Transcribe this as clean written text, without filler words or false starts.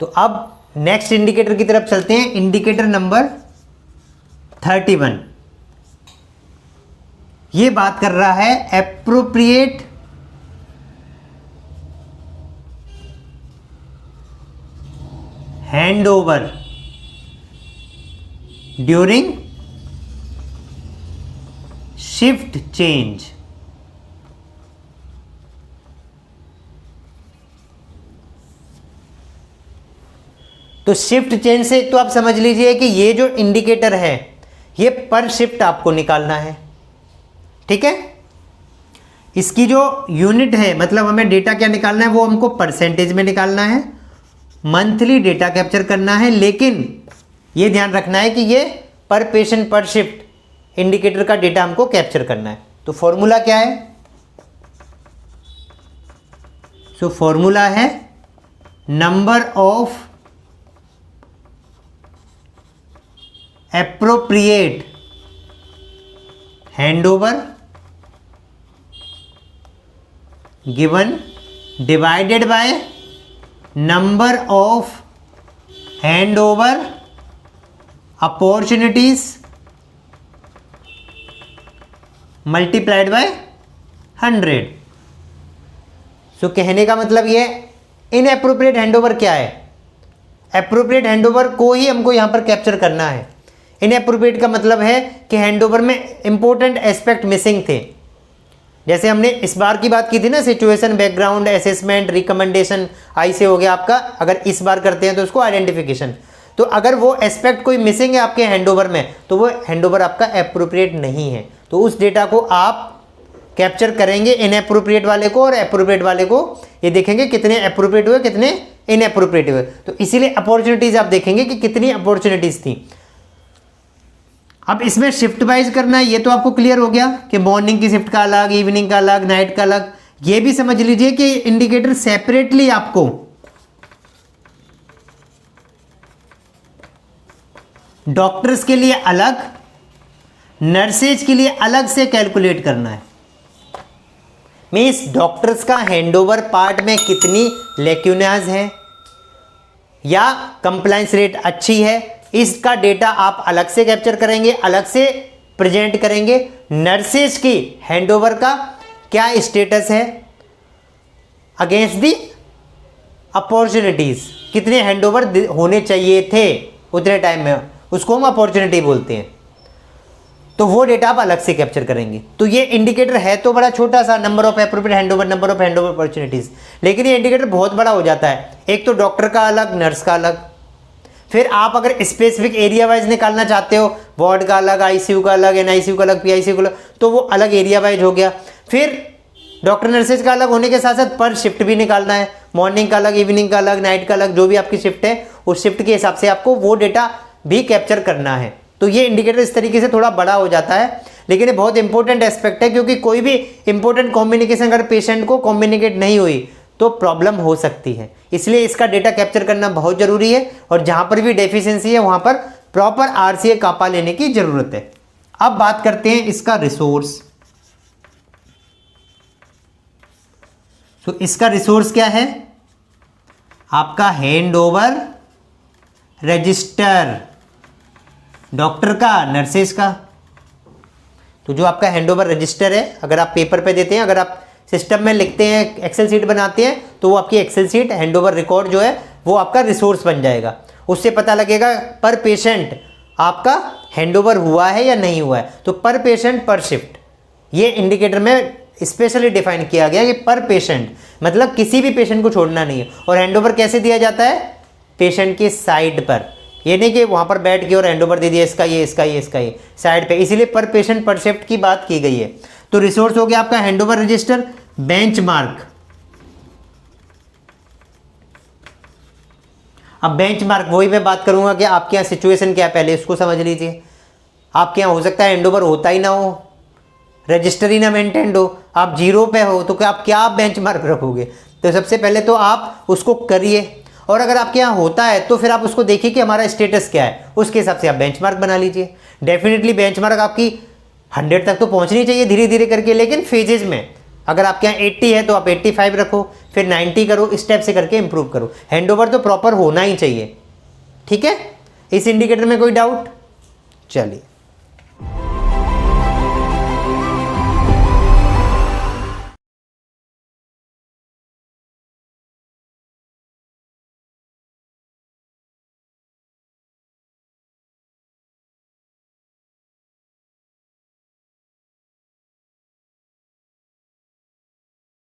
तो अब next indicator की तरफ चलते हैं, इंडिकेटर नंबर 31। ये बात कर रहा है appropriate handover during shift change. तो शिफ्ट चेंज से तो आप समझ लीजिए कि ये जो इंडिकेटर है ये पर शिफ्ट आपको निकालना है, ठीक है। इसकी जो यूनिट है, मतलब हमें डेटा क्या निकालना है, वो हमको परसेंटेज में निकालना है, मंथली डेटा कैप्चर करना है, लेकिन ये ध्यान रखना है कि ये पर पेशेंट पर शिफ्ट इंडिकेटर का डेटा हमको कैप्चर करना है। तो फॉर्मूला क्या है? सो फॉर्मूला है number of appropriate handover given divided by number of handover opportunities multiplied by 100। सो कहने का मतलब ये इनएप्रोप्रिएट हैंडओवर क्या है? एप्रोप्रिएट हैंडओवर को ही हमको यहां पर कैप्चर करना है। इनएप्रोप्रिएट का मतलब है कि हैंडओवर में इंपॉर्टेंट एस्पेक्ट मिसिंग थे। जैसे हमने इस बार की बात की थी ना, सिचुएशन, बैकग्राउंड, असेसमेंट, रिकमेंडेशन, आई से हो गया आपका। अगर इस बार करते हैं तो उसको आइडेंटिफिकेशन। तो अगर वो एस्पेक्ट कोई मिसिंग है आपके हैंडओवर में तो वो हैंडओवर आपका एप्रोप्रिएट नहीं है। तो उस डेटा को आप कैप्चर करेंगे इनएप्रोप्रिएट वाले को और एप्रोप्रिएट वाले को, ये देखेंगे कितने एप्रोप्रिएट हुए कितने इनएप्रोप्रिएट हुए। तो इसीलिए अपॉर्चुनिटीज आप देखेंगे कि कितनी अपॉर्चुनिटीज थी। अब इसमें शिफ्ट वाइज करना है, ये तो आपको क्लियर हो गया कि मॉर्निंग की शिफ्ट का अलग, इवनिंग का अलग, नाइट का अलग। ये भी समझ लीजिए कि इंडिकेटर सेपरेटली आपको डॉक्टर्स के लिए अलग, नर्सेज के लिए अलग से कैलकुलेट करना है। मीन्स डॉक्टर्स का हैंडओवर पार्ट में कितनी लेक्यूनाज है या कंप्लायंस रेट अच्छी है, इसका डेटा आप अलग से कैप्चर करेंगे, अलग से प्रेजेंट करेंगे। नर्सेज की हैंडओवर का क्या स्टेटस है अगेंस्ट दी अपॉर्चुनिटीज, कितने हैंडओवर होने चाहिए थे उतने टाइम में, उसको हम अपॉर्चुनिटी बोलते हैं। तो वो डेटा आप अलग से कैप्चर करेंगे। तो ये इंडिकेटर है तो बड़ा छोटा सा, number of appropriate handover, number of handover opportunities, लेकिन ये इंडिकेटर बहुत बड़ा हो जाता है। एक तो डॉक्टर का अलग, नर्स का अलग, फिर आप अगर स्पेसिफिक एरिया वाइज निकालना चाहते हो, वार्ड का अलग, आईसीयू का अलग, एनआईसीयू का अलग, पीआईसीयू का अलग, तो वो अलग एरिया वाइज हो गया। फिर डॉक्टर नर्सेज का अलग होने के साथ साथ पर शिफ्ट भी निकालना है, मॉर्निंग का अलग, इवनिंग का अलग, नाइट का अलग, जो भी आपकी शिफ्ट है उस शिफ्ट के हिसाब से आपको वो डेटा भी कैप्चर करना है। तो ये इंडिकेटर इस तरीके से थोड़ा बड़ा हो जाता है, लेकिन ये बहुत इंपॉर्टेंट एस्पेक्ट है, क्योंकि कोई भी इंपॉर्टेंट कम्युनिकेशन अगर पेशेंट को कम्युनिकेट नहीं हुई तो प्रॉब्लम हो सकती है। इसलिए इसका डेटा कैप्चर करना बहुत जरूरी है, और जहां पर भी डेफिशिएंसी है वहां पर प्रॉपर आरसीए कापा लेने की जरूरत है। अब बात करते हैं इसका रिसोर्स। तो इसका रिसोर्स क्या है? आपका हैंडओवर रजिस्टर, डॉक्टर का, नर्सेज का। तो जो आपका हैंडओवर रजिस्टर है, अगर आप पेपर पे देते हैं, अगर आप सिस्टम में लिखते हैं, एक्सेल सीट बनाते हैं, तो वो आपकी एक्सेल सीट हैंडओवर रिकॉर्ड जो है वो आपका रिसोर्स बन जाएगा। उससे पता लगेगा पर पेशेंट आपका हैंडओवर हुआ है या नहीं हुआ है। तो पर पेशेंट पर शिफ्ट, ये इंडिकेटर में स्पेशली डिफाइन किया गया कि पर पेशेंट मतलब किसी भी पेशेंट को छोड़ना नहीं है। और हैंडओवर कैसे दिया जाता है? पेशेंट की साइड पर, ये नहीं कि वहां पर बैठ के और हैंडओवर दे दिया, इसका ये, इसका ये, इसका ये, साइड पे। इसीलिए पर पेशेंट पर शिफ्ट की बात की गई है। तो रिसोर्स हो गया आपका हैंडओवर रजिस्टर, बेंचमार्क। अब बेंचमार्क वही मैं बात करूंगा कि आपके यहाँ सिचुएशन क्या है, पहले इसको समझ लीजिए। आपके यहाँ हो सकता है हैंडओवर होता ही ना हो, रजिस्टर ही ना मेंटेन हो, आप जीरो पे हो, तो क्या आप बेंचमार्क रखोगे? तो सबसे पहले तो आप उसको करिए, और अगर आपके यहाँ होता है तो फिर आप उसको देखिए कि हमारा स्टेटस क्या है, उसके हिसाब से आप बेंचमार्क बना लीजिए। डेफिनेटली बेंचमार्क आपकी 100 तक तो पहुंचनी चाहिए धीरे धीरे करके, लेकिन फेजेज में अगर आपके यहाँ 80 है तो आप 85 रखो, फिर 90 करो, इस स्टेप से करके इंप्रूव करो। हैंडओवर तो प्रॉपर होना ही चाहिए। ठीक है, इस इंडिकेटर में कोई डाउट? चलिए